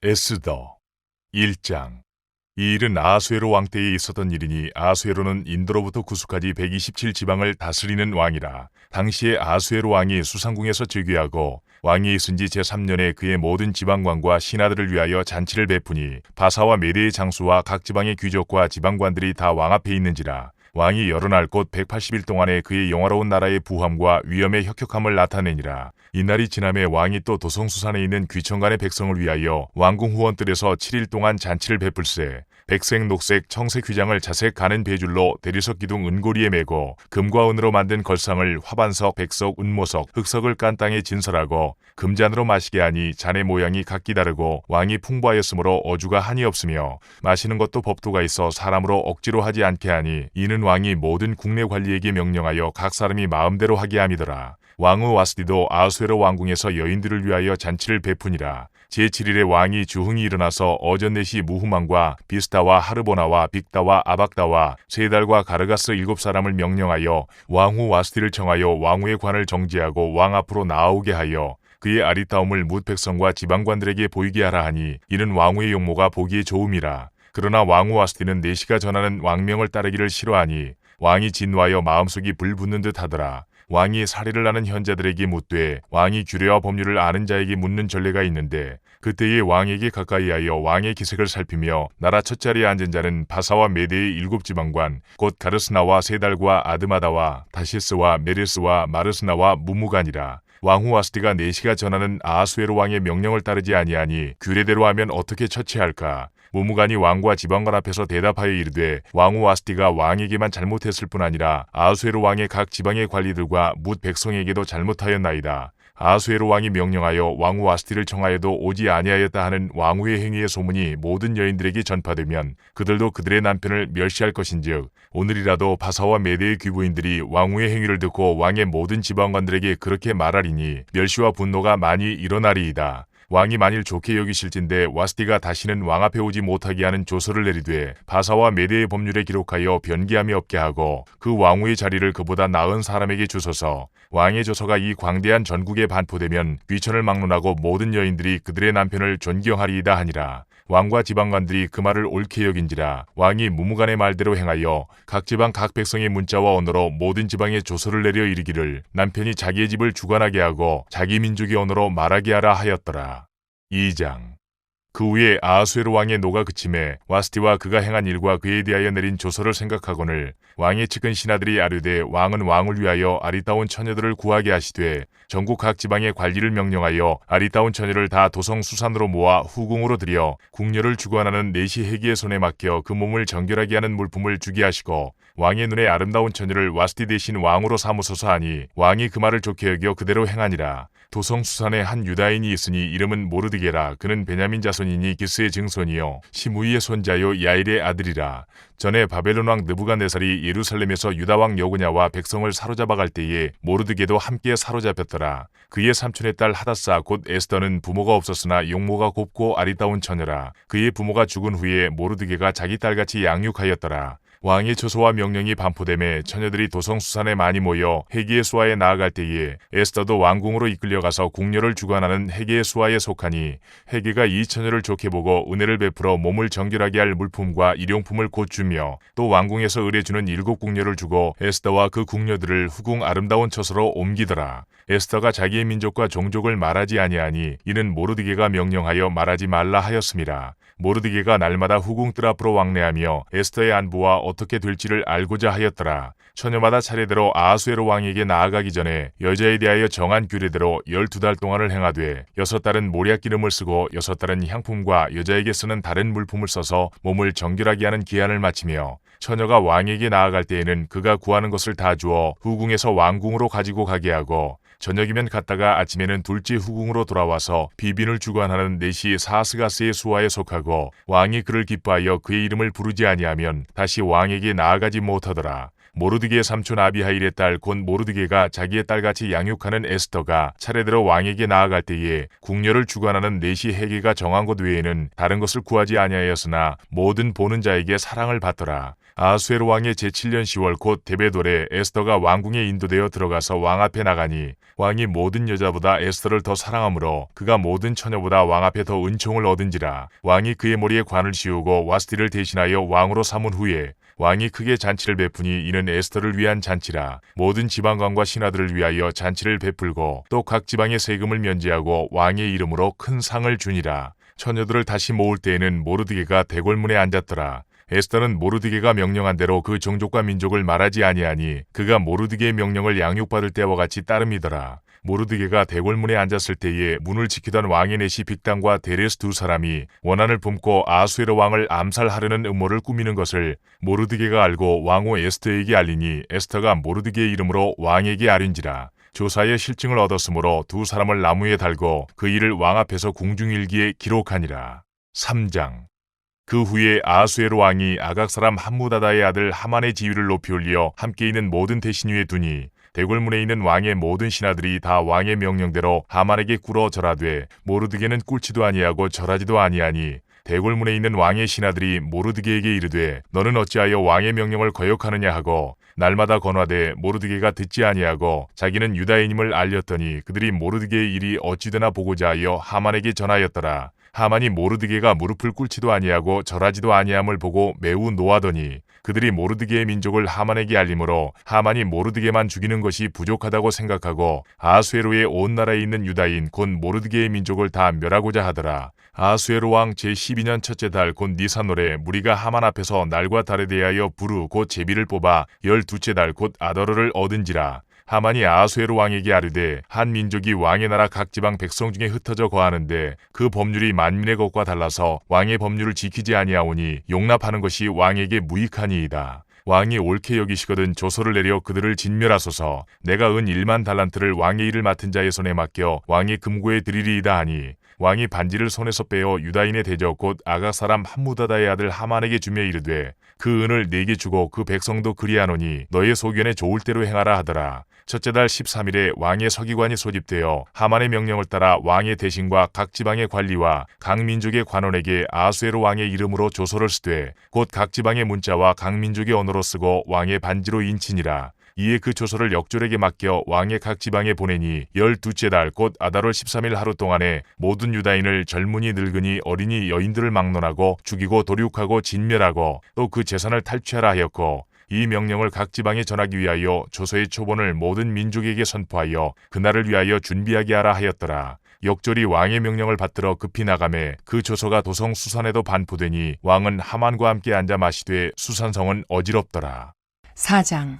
에스더 1장. 이 일은 아수에로 왕 때에 있었던 일이니 아수에로는 인도로부터 구스까지 127 지방을 다스리는 왕이라. 당시에 아수에로 왕이 수상궁에서 즉위하고 왕이 있은 지 제3년에 그의 모든 지방관과 신하들을 위하여 잔치를 베푸니 바사와 메대의 장수와 각 지방의 귀족과 지방관들이 다 왕 앞에 있는지라. 왕이 여러 날 곧 180일 동안에 그의 영화로운 나라의 부함과 위엄의 혁혁함을 나타내니라. 이날이 지남에 왕이 또 도성수산에 있는 귀천간의 백성을 위하여 왕궁 후원뜰에서 7일 동안 잔치를 베풀세. 백색, 녹색, 청색 휘장을 자색 가는 배줄로 대리석 기둥 은고리에 메고 금과 은으로 만든 걸상을 화반석, 백석, 은모석, 흑석을 깐 땅에 진설하고 금잔으로 마시게 하니 잔의 모양이 각기 다르고 왕이 풍부하였으므로 어주가 한이 없으며 마시는 것도 법도가 있어 사람으로 억지로 하지 않게 하니 이는 왕이 모든 국내 관리에게 명령하여 각 사람이 마음대로 하게 함이더라. 왕후 와스디도 아수에로 왕궁에서 여인들을 위하여 잔치를 베푸니라. 제7일에 왕이 주흥이 일어나서 어전넷이 무후만과 비스타와 하르보나와 빅다와 아박다와 세달과 가르가스 7사람을 명령하여 왕후 와스디를 청하여 왕후의 관을 정지하고 왕 앞으로 나아오게 하여 그의 아리따움을 뭇 백성과 지방관들에게 보이게 하라 하니 이는 왕후의 용모가 보기에 좋음이라. 그러나 왕후 와스디는 내시가 전하는 왕명을 따르기를 싫어하니 왕이 진노하여 마음속이 불붙는 듯 하더라. 왕이 살해를 하는 현자들에게 묻되 왕이 규례와 법률을 아는 자에게 묻는 전례가 있는데 그때에 왕에게 가까이하여 왕의 기색을 살피며 나라 첫자리에 앉은 자는 바사와 메대의 7지방관 곧 가르스나와 세달과 아드마다와 다시스와 메르스와 마르스나와 무무간이라. 왕후 와스디가 내시가 전하는 아하수에로 왕의 명령을 따르지 아니하니 규례대로 하면 어떻게 처치할까? 무무간이 왕과 지방관 앞에서 대답하여 이르되 왕후 와스디가 왕에게만 잘못했을 뿐 아니라 아하수에로 왕의 각 지방의 관리들과 뭇 백성에게도 잘못하였나이다. 아하수에로 왕이 명령하여 왕후 와스디를 청하여도 오지 아니하였다 하는 왕후의 행위의 소문이 모든 여인들에게 전파되면 그들도 그들의 남편을 멸시할 것인즉 오늘이라도 바사와 메대의 귀부인들이 왕후의 행위를 듣고 왕의 모든 지방관들에게 그렇게 말하리니 멸시와 분노가 많이 일어나리이다. 왕이 만일 좋게 여기실진데 와스디가 다시는 왕 앞에 오지 못하게 하는 조서를 내리되 바사와 메대의 법률에 기록하여 변기함이 없게 하고 그 왕후의 자리를 그보다 나은 사람에게 주소서. 왕의 조서가 이 광대한 전국에 반포되면 귀천을 막론하고 모든 여인들이 그들의 남편을 존경하리이다 하니라. 왕과 지방관들이 그 말을 옳게 여긴지라. 왕이 무무간의 말대로 행하여 각 지방 각 백성의 문자와 언어로 모든 지방에 조서를 내려 이르기를 남편이 자기의 집을 주관하게 하고 자기 민족의 언어로 말하게 하라 하였더라. 2장. 그 후에 아하수에로 왕의 노가 그침에 와스디와 그가 행한 일과 그에 대하여 내린 조서를 생각하거늘 왕의 측근 신하들이 아뢰되 왕은 왕을 위하여 아리따운 처녀들을 구하게 하시되 전국 각 지방의 관리를 명령하여 아리따운 처녀를 다 도성 수산으로 모아 후궁으로 들여 궁녀를 주관하는 내시 해기의 손에 맡겨 그 몸을 정결하게 하는 물품을 주게 하시고 왕의 눈에 아름다운 처녀를 와스디 대신 왕으로 삼으소서 하니 왕이 그 말을 좋게 여겨 그대로 행하니라. 도성 수산에 한 유다인이 있으니 이름은 모르드게라. 그는 베냐민 자손이니 기스의 증손이요 시므이의 손자요 야일의 아들이라. 전에 바벨론 왕 느부갓네살이 예루살렘에서 유다 왕 여고냐와 백성을 사로잡아 갈 때에 모르드게도 함께 사로잡혔더라. 그의 삼촌의 딸 하다사 곧 에스더는 부모가 없었으나 용모가 곱고 아리따운 처녀라. 그의 부모가 죽은 후에 모르드게가 자기 딸같이 양육하였더라. 왕의 조서와 명령이 반포되매 처녀들이 도성수산에 많이 모여 해기의 수하에 나아갈 때에 에스더도 왕궁으로 이끌려가서 궁녀를 주관하는 해기의 수하에 속하니 해기가 이 처녀를 좋게 보고 은혜를 베풀어 몸을 정결하게 할 물품과 일용품을 곧 주며 또 왕궁에서 의뢰주는 7 궁녀를 주고 에스더와 그 궁녀들을 후궁 아름다운 처소로 옮기더라. 에스더가 자기의 민족과 종족을 말하지 아니하니 이는 모르드게가 명령하여 말하지 말라 하였음이라. 모르드게가 날마다 후궁 뜰 앞으로 왕래하며 에스더의 안부와 어떻게 될지를 알고자 하였더라. 처녀마다 차례대로 아하수에로 왕에게 나아가기 전에 여자에 대하여 정한 규례대로 12달 동안을 행하되 6달은 모략 기름을 쓰고 6달은 향품과 여자에게 쓰는 다른 물품을 써서 몸을 정결하게 하는 기한을 마치며 처녀가 왕에게 나아갈 때에는 그가 구하는 것을 다 주어 후궁에서 왕궁으로 가지고 가게 하고 저녁이면 갔다가 아침에는 둘째 후궁으로 돌아와서 비빈을 주관하는 내시 사스가스의 수하에 속하고 왕이 그를 기뻐하여 그의 이름을 부르지 아니하면 다시 왕에게 나아가지 못하더라. 모르드게의 삼촌 아비하일의 딸 곧 모르드게가 자기의 딸같이 양육하는 에스더가 차례대로 왕에게 나아갈 때에 궁녀를 주관하는 내시 해게가 정한 것 외에는 다른 것을 구하지 아니하였으나 모든 보는 자에게 사랑을 받더라. 아수에로 왕의 제7년 10월 곧 데베돌에 에스더가 왕궁에 인도되어 들어가서 왕 앞에 나가니 왕이 모든 여자보다 에스더를 더 사랑하므로 그가 모든 처녀보다 왕 앞에 더 은총을 얻은지라. 왕이 그의 머리에 관을 씌우고 와스티를 대신하여 왕으로 삼은 후에 왕이 크게 잔치를 베푸니 이는 에스더를 위한 잔치라. 모든 지방관과 신하들을 위하여 잔치를 베풀고 또 각 지방의 세금을 면제하고 왕의 이름으로 큰 상을 주니라. 처녀들을 다시 모을 때에는 모르드게가 대궐문에 앉았더라. 에스더는 모르드게가 명령한 대로 그 종족과 민족을 말하지 아니하니 그가 모르드게의 명령을 양육받을 때와 같이 따름이더라. 모르드게가 대궐문에 앉았을 때에 문을 지키던 왕의 내시 빅단과 데레스 두 사람이 원한을 품고 아수에로 왕을 암살하려는 음모를 꾸미는 것을 모르드게가 알고 왕후 에스더에게 알리니 에스더가 모르드게의 이름으로 왕에게 아뢰니라. 조사의 실증을 얻었으므로 두 사람을 나무에 달고 그 일을 왕 앞에서 궁중일기에 기록하니라. 3장. 그 후에 아수에로 왕이 아각 사람 함무다다의 아들 하만의 지위를 높이 올려 함께 있는 모든 대신 위에 두니 대궐문에 있는 왕의 모든 신하들이 다 왕의 명령대로 하만에게 꿇어 절하되 모르드게는 꿇지도 아니하고 절하지도 아니하니 대궐문에 있는 왕의 신하들이 모르드게에게 이르되 너는 어찌하여 왕의 명령을 거역하느냐 하고 날마다 권하되 모르드게가 듣지 아니하고 자기는 유다인임을 알렸더니 그들이 모르드게의 일이 어찌되나 보고자 하여 하만에게 전하였더라. 하만이 모르드게가 무릎을 꿇지도 아니하고 절하지도 아니함을 보고 매우 노하더니 그들이 모르드게의 민족을 하만에게 알림으로 하만이 모르드게만 죽이는 것이 부족하다고 생각하고 아수에로의 온 나라에 있는 유다인 곧 모르드게의 민족을 다 멸하고자 하더라. 아수에로 왕 제12년 첫째 달 곧 니산월에 무리가 하만 앞에서 날과 달에 대하여 부르 곧 제비를 뽑아 12째 달 곧 아더러를 얻은지라. 하만이 아수에로 왕에게 아뢰되 한 민족이 왕의 나라 각 지방 백성 중에 흩어져 거하는데 그 법률이 만민의 것과 달라서 왕의 법률을 지키지 아니하오니 용납하는 것이 왕에게 무익하니이다. 왕이 옳게 여기시거든 조서를 내려 그들을 진멸하소서. 내가 은 1만 달란트를 왕의 일을 맡은 자의 손에 맡겨 왕의 금고에 드리리이다 하니 왕이 반지를 손에서 빼어 유다인의 대적 곧 아각 사람 함무다다의 아들 하만에게 주며 이르되 그 은을 네게 주고 그 백성도 그리하노니 너의 소견에 좋을 대로 행하라 하더라. 첫째 달 13일에 왕의 서기관이 소집되어 하만의 명령을 따라 왕의 대신과 각 지방의 관리와 각 민족의 관원에게 아수에로 왕의 이름으로 조서를 쓰되 곧 각 지방의 문자와 각 민족의 언어로 쓰고 왕의 반지로 인치니라. 이에 그 조서를 역졸에게 맡겨 왕의 각 지방에 보내니 12째 달 곧 아달월 13일 하루 동안에 모든 유다인을 젊은이 늙은이 어린이 여인들을 막론하고 죽이고 도륙하고 진멸하고 또 그 재산을 탈취하라 하였고 이 명령을 각 지방에 전하기 위하여 조서의 초본을 모든 민족에게 선포하여 그날을 위하여 준비하게 하라 하였더라. 역졸이 왕의 명령을 받들어 급히 나가매 그 조서가 도성 수산에도 반포되니 왕은 하만과 함께 앉아 마시되 수산성은 어지럽더라. 4장.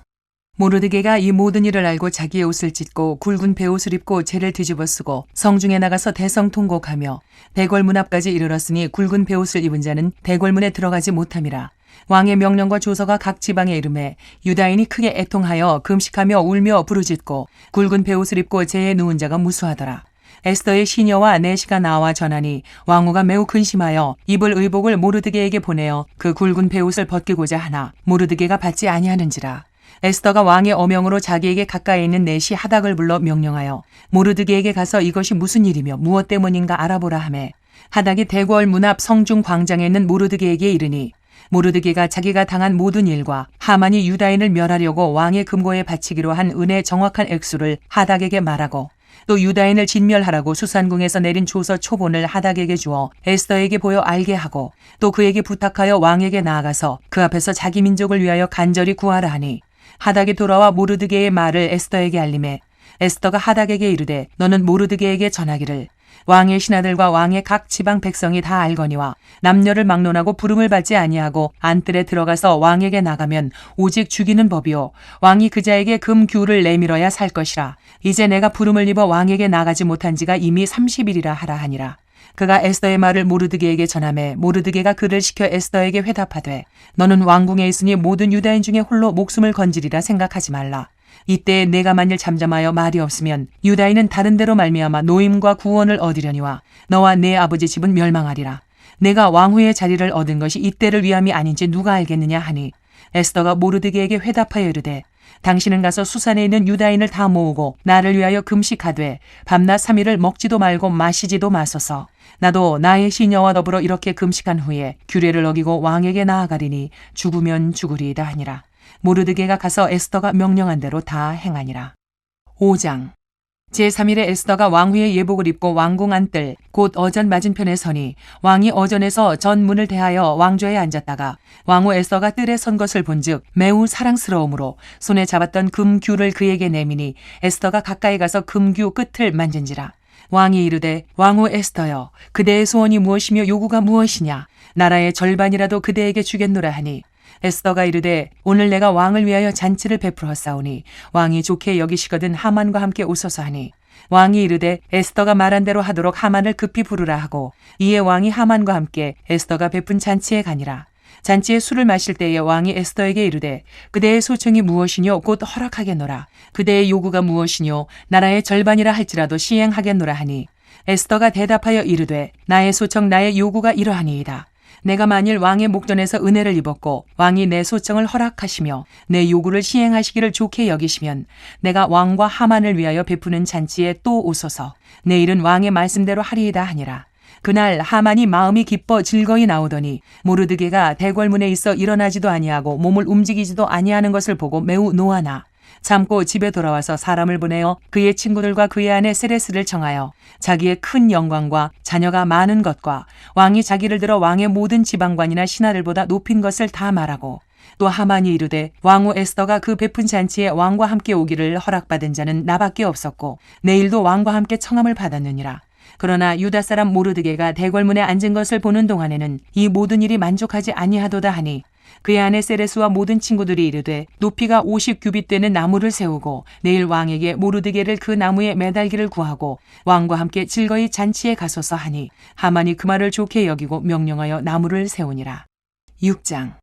모르드게가 이 모든 일을 알고 자기의 옷을 찢고 굵은 베옷을 입고 재를 뒤집어 쓰고 성중에 나가서 대성통곡하며 대궐문 앞까지 이르렀으니 굵은 베옷을 입은 자는 대궐문에 들어가지 못함이라. 왕의 명령과 조서가 각 지방에 이르매 유다인이 크게 애통하여 금식하며 울며 부르짖고 굵은 베옷을 입고 재에 누운 자가 무수하더라. 에스더의 시녀와 내시가 나와 전하니 왕후가 매우 근심하여 입을 의복을 모르드게에게 보내어 그 굵은 베옷을 벗기고자 하나 모르드게가 받지 아니하는지라. 에스더가 왕의 어명으로 자기에게 가까이 있는 내시 하닥을 불러 명령하여 모르드게에게 가서 이것이 무슨 일이며 무엇 때문인가 알아보라 하매 하닥이 대궐 문 앞 성중 광장에 있는 모르드게에게 이르니 모르드게가 자기가 당한 모든 일과 하만이 유다인을 멸하려고 왕의 금고에 바치기로 한 은의 정확한 액수를 하닥에게 말하고 또 유다인을 진멸하라고 수산궁에서 내린 조서 초본을 하닥에게 주어 에스더에게 보여 알게 하고 또 그에게 부탁하여 왕에게 나아가서 그 앞에서 자기 민족을 위하여 간절히 구하라 하니 하닥이 돌아와 모르드게의 말을 에스더에게 알림해 에스더가 하닥에게 이르되 너는 모르드게에게 전하기를 왕의 신하들과 왕의 각 지방 백성이 다 알거니와 남녀를 막론하고 부름을 받지 아니하고 안뜰에 들어가서 왕에게 나가면 오직 죽이는 법이요 왕이 그자에게 금규를 내밀어야 살 것이라. 이제 내가 부름을 입어 왕에게 나가지 못한 지가 이미 30일이라 하라 하니라. 그가 에스더의 말을 모르드게에게 전하매 모르드게가 그를 시켜 에스더에게 회답하되 너는 왕궁에 있으니 모든 유다인 중에 홀로 목숨을 건지리라 생각하지 말라. 이때 내가 만일 잠잠하여 말이 없으면 유다인은 다른 데로 말미암아 노임과 구원을 얻으려니와 너와 내 아버지 집은 멸망하리라. 내가 왕후의 자리를 얻은 것이 이때를 위함이 아닌지 누가 알겠느냐 하니 에스더가 모르드게에게 회답하여 이르되 당신은 가서 수산에 있는 유다인을 다 모으고 나를 위하여 금식하되 밤낮 3일을 먹지도 말고 마시지도 마소서. 나도 나의 시녀와 더불어 이렇게 금식한 후에 규례를 어기고 왕에게 나아가리니 죽으면 죽으리이다 하니라. 모르드게가 가서 에스더가 명령한 대로 다 행하니라. 5장. 제3일에 에스더가 왕후의 예복을 입고 왕궁 안뜰 곧 어전 맞은편에 서니 왕이 어전에서 전 문을 대하여 왕좌에 앉았다가 왕후 에스더가 뜰에 선 것을 본즉 매우 사랑스러움으로 손에 잡았던 금규를 그에게 내미니 에스더가 가까이 가서 금규 끝을 만진지라. 왕이 이르되 왕후 에스더여 그대의 소원이 무엇이며 요구가 무엇이냐 나라의 절반이라도 그대에게 주겠노라 하니 에스더가 이르되 오늘 내가 왕을 위하여 잔치를 베풀었사오니 왕이 좋게 여기시거든 하만과 함께 오소서 하니 왕이 이르되 에스더가 말한 대로 하도록 하만을 급히 부르라 하고 이에 왕이 하만과 함께 에스더가 베푼 잔치에 가니라. 잔치에 술을 마실 때에 왕이 에스더에게 이르되 그대의 소청이 무엇이뇨 곧 허락하겠노라 그대의 요구가 무엇이뇨 나라의 절반이라 할지라도 시행하겠노라 하니 에스더가 대답하여 이르되 나의 소청 나의 요구가 이러하니이다. 내가 만일 왕의 목전에서 은혜를 입었고 왕이 내 소청을 허락하시며 내 요구를 시행하시기를 좋게 여기시면 내가 왕과 하만을 위하여 베푸는 잔치에 또 오소서 내일은 왕의 말씀대로 하리이다 하니라. 그날 하만이 마음이 기뻐 즐거이 나오더니 모르드게가 대궐문에 있어 일어나지도 아니하고 몸을 움직이지도 아니하는 것을 보고 매우 노하나 참고 집에 돌아와서 사람을 보내어 그의 친구들과 그의 아내 세레스를 청하여 자기의 큰 영광과 자녀가 많은 것과 왕이 자기를 들어 왕의 모든 지방관이나 신하들보다 높인 것을 다 말하고 또 하만이 이르되 왕후 에스더가 그 베푼 잔치에 왕과 함께 오기를 허락받은 자는 나밖에 없었고 내일도 왕과 함께 청함을 받았느니라. 그러나 유다 사람 모르드게가 대궐문에 앉은 것을 보는 동안에는 이 모든 일이 만족하지 아니하도다 하니 그의 아내 세레스와 모든 친구들이 이르되 높이가 50규빗 되는 나무를 세우고 내일 왕에게 모르드게를 그 나무에 매달기를 구하고 왕과 함께 즐거이 잔치에 가소서 하니 하만이 그 말을 좋게 여기고 명령하여 나무를 세우니라. 6장.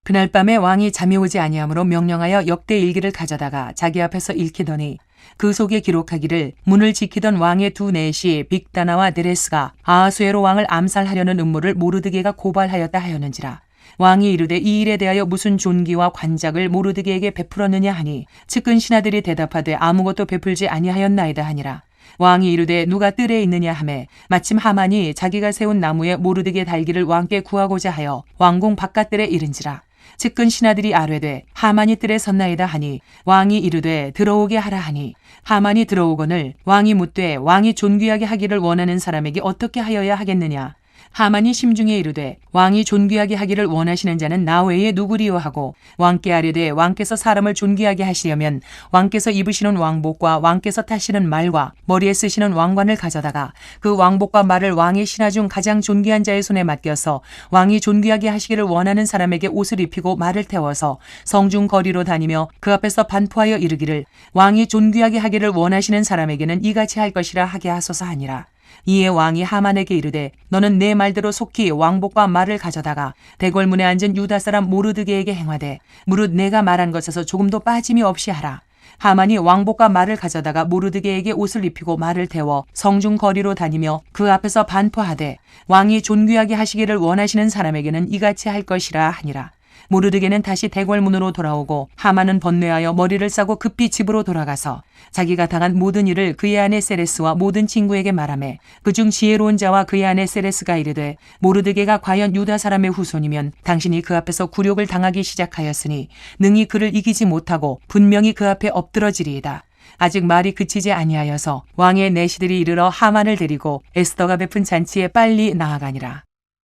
그날 밤에 왕이 잠이 오지 아니하므로 명령하여 역대 일기를 가져다가 자기 앞에서 읽히더니 그 속에 기록하기를 문을 지키던 왕의 두 내시 빅다나와 데레스가 아하수에로 왕을 암살하려는 음모를 모르드게가 고발하였다 하였는지라. 왕이 이르되 이 일에 대하여 무슨 존귀와 관작을 모르드게에게 베풀었느냐 하니 측근 신하들이 대답하되 아무것도 베풀지 아니하였나이다 하니라. 왕이 이르되 누가 뜰에 있느냐 하매 마침 하만이 자기가 세운 나무에 모르드게 달기를 왕께 구하고자 하여 왕궁 바깥뜰에 이른지라. 측근 신하들이 아뢰되 하만이 뜰에 섰나이다 하니 왕이 이르되 들어오게 하라 하니 하만이 들어오거늘 왕이 묻되 왕이 존귀하게 하기를 원하는 사람에게 어떻게 하여야 하겠느냐. 하만이 심중에 이르되 왕이 존귀하게 하기를 원하시는 자는 나 외에 누구리요 하고 왕께 아뢰되 왕께서 사람을 존귀하게 하시려면 왕께서 입으시는 왕복과 왕께서 타시는 말과 머리에 쓰시는 왕관을 가져다가 그 왕복과 말을 왕의 신하 중 가장 존귀한 자의 손에 맡겨서 왕이 존귀하게 하시기를 원하는 사람에게 옷을 입히고 말을 태워서 성중 거리로 다니며 그 앞에서 반포하여 이르기를 왕이 존귀하게 하기를 원하시는 사람에게는 이같이 할 것이라 하게 하소서 하니라. 이에 왕이 하만에게 이르되 너는 내 말대로 속히 왕복과 말을 가져다가 대궐문에 앉은 유다 사람 모르드게에게 행하되 무릇 내가 말한 것에서 조금도 빠짐이 없이 하라. 하만이 왕복과 말을 가져다가 모르드게에게 옷을 입히고 말을 태워 성중 거리로 다니며 그 앞에서 반포하되 왕이 존귀하게 하시기를 원하시는 사람에게는 이같이 할 것이라 하니라. 모르드게는 다시 대궐문으로 돌아오고 하만은 번뇌하여 머리를 싸고 급히 집으로 돌아가서 자기가 당한 모든 일을 그의 아내 세레스와 모든 친구에게 말하매 그중 지혜로운 자와 그의 아내 세레스가 이르되 모르드게가 과연 유다 사람의 후손이면 당신이 그 앞에서 굴욕을 당하기 시작하였으니 능히 그를 이기지 못하고 분명히 그 앞에 엎드러지리이다. 아직 말이 그치지 아니하여서 왕의 내시들이 이르러 하만을 데리고 에스더가 베푼 잔치에 빨리 나아가니라.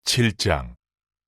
7장.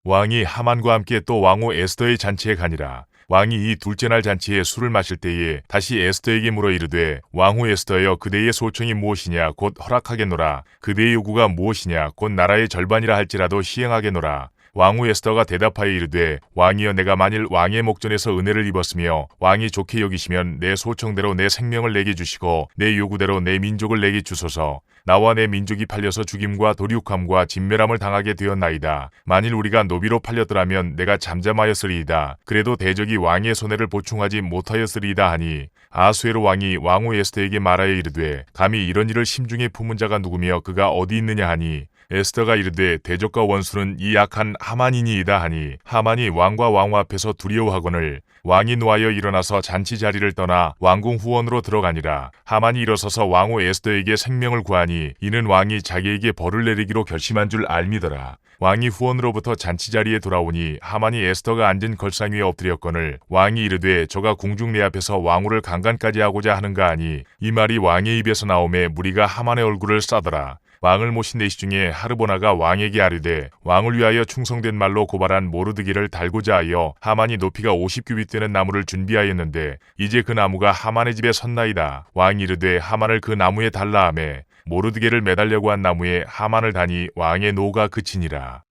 왕이 하만과 함께 또 왕후 에스더의 잔치에 가니라. 왕이 이 둘째 날 잔치에 술을 마실 때에 다시 에스더에게 물어 이르되 왕후 에스더여 그대의 소청이 무엇이냐 곧 허락하겠노라. 그대의 요구가 무엇이냐 곧 나라의 절반이라 할지라도 시행하겠노라. 왕후 에스더가 대답하여 이르되 왕이여 내가 만일 왕의 목전에서 은혜를 입었으며 왕이 좋게 여기시면 내 소청대로 내 생명을 내게 주시고 내 요구대로 내 민족을 내게 주소서. 나와 내 민족이 팔려서 죽임과 도륙함과 진멸함을 당하게 되었나이다. 만일 우리가 노비로 팔렸더라면 내가 잠잠하였으리이다. 그래도 대적이 왕의 손해를 보충하지 못하였으리이다 하니 아하수에로 왕이 왕후 에스더에게 말하여 이르되 감히 이런 일을 심중에 품은 자가 누구며 그가 어디 있느냐 하니 에스더가 이르되 대적과 원수는 이 악한 하만이니이다 하니 하만이 왕과 왕후 앞에서 두려워하거늘 왕이 노하여 일어나서 잔치 자리를 떠나 왕궁 후원으로 들어가니라. 하만이 일어서서 왕후 에스더에게 생명을 구하니 이는 왕이 자기에게 벌을 내리기로 결심한 줄 알미더라. 왕이 후원으로부터 잔치 자리에 돌아오니 하만이 에스더가 앉은 걸상 위에 엎드렸거늘 왕이 이르되 저가 궁중 내 앞에서 왕후를 강간까지 하고자 하는가 하니 이 말이 왕의 입에서 나오매 무리가 하만의 얼굴을 싸더라. 왕을 모신 내시 중에 하르보나가 왕에게 아뢰되 왕을 위하여 충성된 말로 고발한 모르드게를 달고자 하여 하만이 높이가 50규빗 되는 나무를 준비하였는데 이제 그 나무가 하만의 집에 섰나이다. 왕이 이르되 하만을 그 나무에 달라 하매 모르드게를 매달려고 한 나무에 하만을 다니 왕의 노가 그치니라.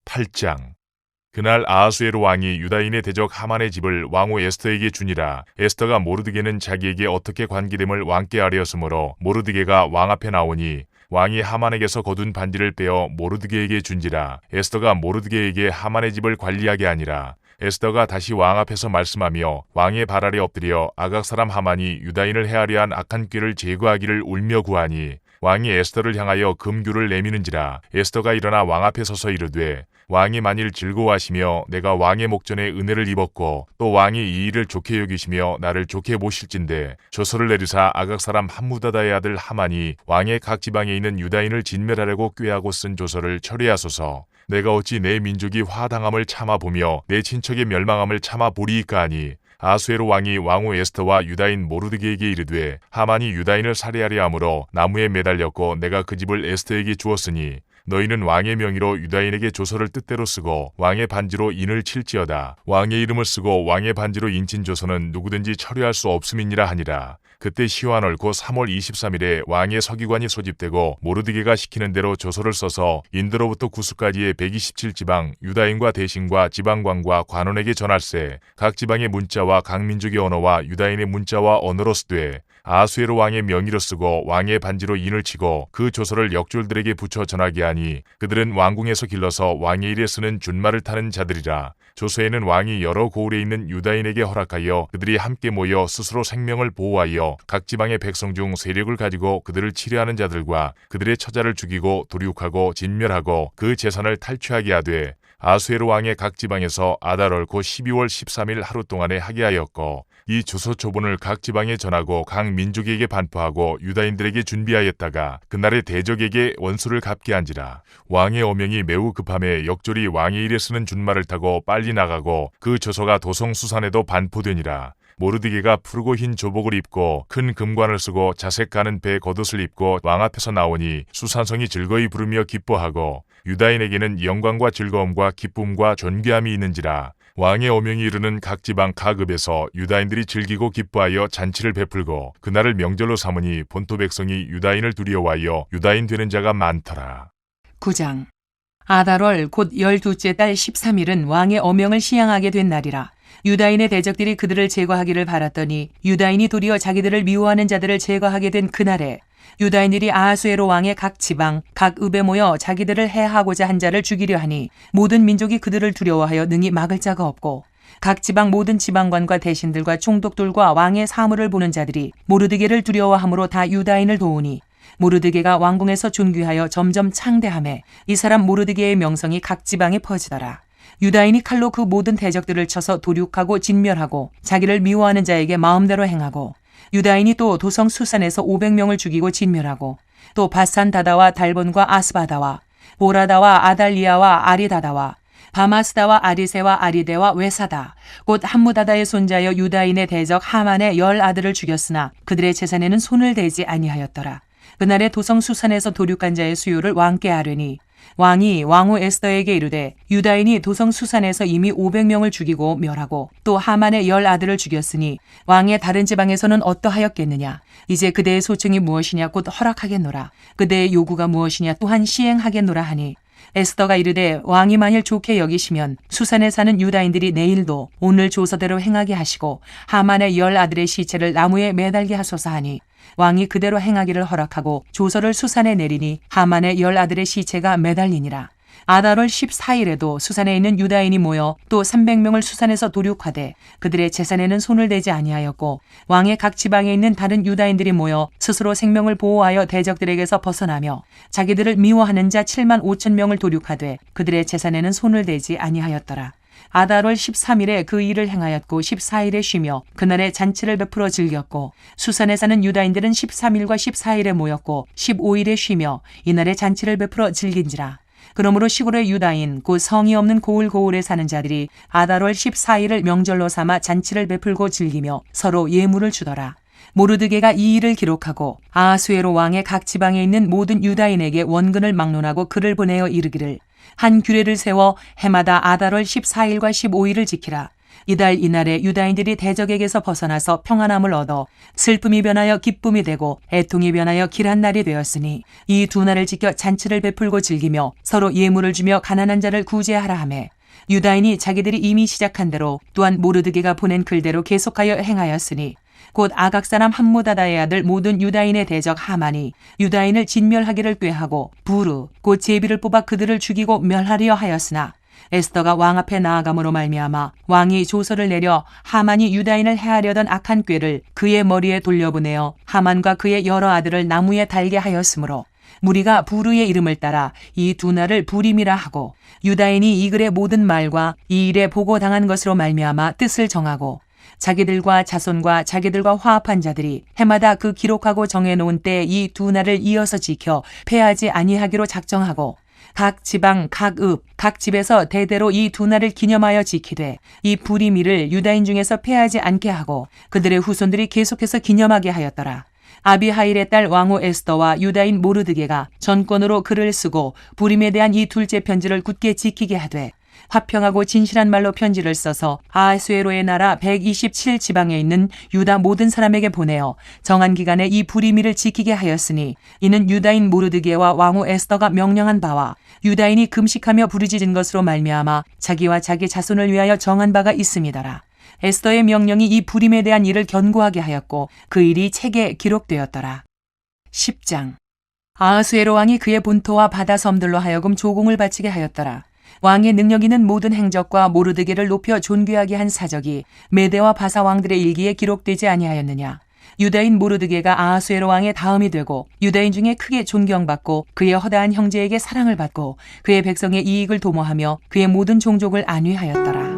8장. 그날 아하수에로 왕이 유다인의 대적 하만의 집을 왕후 에스더에게 주니라. 에스더가 모르드게는 자기에게 어떻게 관계됨을 왕께 아뢰었으므로 모르드게가 왕 앞에 나오니 왕이 하만에게서 거둔 반지를 빼어 모르드게에게 준지라. 에스더가 모르드게에게 하만의 집을 관리하게 하니라. 에스더가 다시 왕 앞에서 말씀하며 왕의 발 아래 엎드려 아각 사람 하만이 유다인을 해하려 한 악한 꾀를 제거하기를 울며 구하니 왕이 에스더를 향하여 금규를 내미는지라. 에스더가 일어나 왕 앞에 서서 이르되 왕이 만일 즐거워하시며 내가 왕의 목전에 은혜를 입었고 또 왕이 이 일을 좋게 여기시며 나를 좋게 보실진대 조서를 내리사 아각 사람 함무다다의 아들 하만이 왕의 각 지방에 있는 유다인을 진멸하려고 꾀하고 쓴 조서를 철회하소서. 내가 어찌 내 민족이 화당함을 참아보며 내 친척의 멸망함을 참아보리이까 하니 아수에로 왕이 왕후 에스더와 유다인 모르드게에게 이르되 하만이 유다인을 살해하려 함으로 나무에 매달렸고 내가 그 집을 에스더에게 주었으니 너희는 왕의 명의로 유다인에게 조서를 뜻대로 쓰고 왕의 반지로 인을 칠지어다. 왕의 이름을 쓰고 왕의 반지로 인친 조서는 누구든지 철회할 수 없음이니라 하니라. 그때 시환월 곧 3월 23일에 왕의 서기관이 소집되고 모르드게가 시키는 대로 조서를 써서 인도로부터 구스까지의 127지방 유다인과 대신과 지방관과 관원에게 전할세. 각 지방의 문자와 각 민족의 언어와 유다인의 문자와 언어로 쓰되 아수에로 왕의 명의로 쓰고 왕의 반지로 인을 치고 그 조서를 역졸들에게 붙여 전하게 하니 그들은 왕궁에서 길러서 왕의 일에 쓰는 준말을 타는 자들이라. 조서에는 왕이 여러 고을에 있는 유다인에게 허락하여 그들이 함께 모여 스스로 생명을 보호하여 각 지방의 백성 중 세력을 가지고 그들을 치려하는 자들과 그들의 처자를 죽이고 도륙하고 진멸하고 그 재산을 탈취하게 하되 아수에로 왕의 각 지방에서 아달월 곧 12월 13일 하루 동안에 하게 하였고 이 조서 초본을 각 지방에 전하고 각 민족에게 반포하고 유다인들에게 준비하였다가 그날의 대적에게 원수를 갚게 한지라. 왕의 어명이 매우 급함에 역졸이 왕의 일에 쓰는 준말을 타고 빨리 나가고 그 조서가 도성 수산에도 반포되니라. 모르드게가 푸르고 흰 조복을 입고 큰 금관을 쓰고 자색 가는 배 겉옷을 입고 왕 앞에서 나오니 수산성이 즐거이 부르며 기뻐하고 유다인에게는 영광과 즐거움과 기쁨과 존귀함이 있는지라. 왕의 어명이 이르는 각 지방 각 읍에서 유다인들이 즐기고 기뻐하여 잔치를 베풀고 그날을 명절로 삼으니 본토 백성이 유다인을 두려워하여 유다인 되는 자가 많더라. 9장. 아달월 곧 12째 달 13일은 왕의 어명을 시행하게 된 날이라. 유다인의 대적들이 그들을 제거하기를 바랐더니 유다인이 도리어 자기들을 미워하는 자들을 제거하게 된 그날에 유다인들이 아하수에로 왕의 각 지방, 각 읍에 모여 자기들을 해하고자 한 자를 죽이려 하니 모든 민족이 그들을 두려워하여 능히 막을 자가 없고 각 지방 모든 지방관과 대신들과 총독들과 왕의 사물을 보는 자들이 모르드게를 두려워함으로 다 유다인을 도우니 모르드게가 왕궁에서 존귀하여 점점 창대하매 이 사람 모르드게의 명성이 각 지방에 퍼지더라. 유다인이 칼로 그 모든 대적들을 쳐서 도륙하고 진멸하고 자기를 미워하는 자에게 마음대로 행하고 유다인이 또 도성 수산에서 500명을 죽이고 진멸하고 또 바산 다다와 달본과 아스바다와 보라다와 아달리아와 아리다다와 바마스다와 아리세와 아리데와 외사다 곧 함무다다의 손자여 유다인의 대적 하만의 10 아들을 죽였으나 그들의 재산에는 손을 대지 아니하였더라. 그날에 도성 수산에서 도륙한 자의 수요를 왕께 아뢰니 왕이 왕후 에스더에게 이르되 유다인이 도성 수산에서 이미 500명을 죽이고 멸하고 또 하만의 10 아들을 죽였으니 왕의 다른 지방에서는 어떠하였겠느냐. 이제 그대의 소청이 무엇이냐 곧 허락하겠노라. 그대의 요구가 무엇이냐 또한 시행하겠노라 하니 에스더가 이르되 왕이 만일 좋게 여기시면 수산에 사는 유다인들이 내일도 오늘 조서대로 행하게 하시고 하만의 10 아들의 시체를 나무에 매달게 하소서 하니 왕이 그대로 행하기를 허락하고 조서를 수산에 내리니 하만의 10 아들의 시체가 매달리니라. 아달월 14일에도 수산에 있는 유다인이 모여 또 300명을 수산에서 도륙하되 그들의 재산에는 손을 대지 아니하였고 왕의 각 지방에 있는 다른 유다인들이 모여 스스로 생명을 보호하여 대적들에게서 벗어나며 자기들을 미워하는 자 7만 5천 명을 도륙하되 그들의 재산에는 손을 대지 아니하였더라. 아달월 13일에 그 일을 행하였고 14일에 쉬며 그날에 잔치를 베풀어 즐겼고 수산에 사는 유다인들은 13일과 14일에 모였고 15일에 쉬며 이날에 잔치를 베풀어 즐긴지라. 그러므로 시골의 유다인 곧 성이 없는 고을고을에 사는 자들이 아달월 14일을 명절로 삼아 잔치를 베풀고 즐기며 서로 예물을 주더라. 모르드게가 이 일을 기록하고 아하수에로 왕의 각 지방에 있는 모든 유다인에게 원근을 막론하고 글을 보내어 이르기를 한 규례를 세워 해마다 아달월 14일과 15일을 지키라. 이달 이날에 유다인들이 대적에게서 벗어나서 평안함을 얻어 슬픔이 변하여 기쁨이 되고 애통이 변하여 길한 날이 되었으니 이 두 날을 지켜 잔치를 베풀고 즐기며 서로 예물을 주며 가난한 자를 구제하라 하매 유다인이 자기들이 이미 시작한 대로 또한 모르드게가 보낸 글대로 계속하여 행하였으니 곧 아각 사람 함무다다의 아들 모든 유다인의 대적 하만이 유다인을 진멸하기를 꾀하고 부르 곧 제비를 뽑아 그들을 죽이고 멸하려 하였으나 에스더가 왕 앞에 나아감으로 말미암아 왕이 조서를 내려 하만이 유다인을 해하려던 악한 꾀를 그의 머리에 돌려보내어 하만과 그의 여러 아들을 나무에 달게 하였으므로 무리가 부르의 이름을 따라 이 두 날을 부림이라 하고 유다인이 이 글의 모든 말과 이 일에 보고당한 것으로 말미암아 뜻을 정하고 자기들과 자손과 자기들과 화합한 자들이 해마다 그 기록하고 정해놓은 때 이 두 날을 이어서 지켜 패하지 아니하기로 작정하고 각 지방, 각 읍, 각 집에서 대대로 이 두 날을 기념하여 지키되 이 부림일을 유다인 중에서 패하지 않게 하고 그들의 후손들이 계속해서 기념하게 하였더라. 아비하일의 딸 왕후 에스더와 유다인 모르드게가 전권으로 글을 쓰고 부림에 대한 이 둘째 편지를 굳게 지키게 하되 화평하고 진실한 말로 편지를 써서 아하수에로의 나라 127지방에 있는 유다 모든 사람에게 보내어 정한 기간에 이 부림일을 지키게 하였으니 이는 유다인 모르드게와 왕후 에스더가 명령한 바와 유다인이 금식하며 부르짖은 것으로 말미암아 자기와 자기 자손을 위하여 정한 바가 있음이더라. 에스더의 명령이 이 부림에 대한 일을 견고하게 하였고 그 일이 책에 기록되었더라. 10장. 아하수에로 왕이 그의 본토와 바다 섬들로 하여금 조공을 바치게 하였더라. 왕의 능력 있는 모든 행적과 모르드게를 높여 존귀하게 한 사적이 메대와 바사 왕들의 일기에 기록되지 아니하였느냐. 유다인 모르드게가 아하수에로 왕의 다음이 되고 유다인 중에 크게 존경받고 그의 허다한 형제에게 사랑을 받고 그의 백성의 이익을 도모하며 그의 모든 종족을 안위하였더라.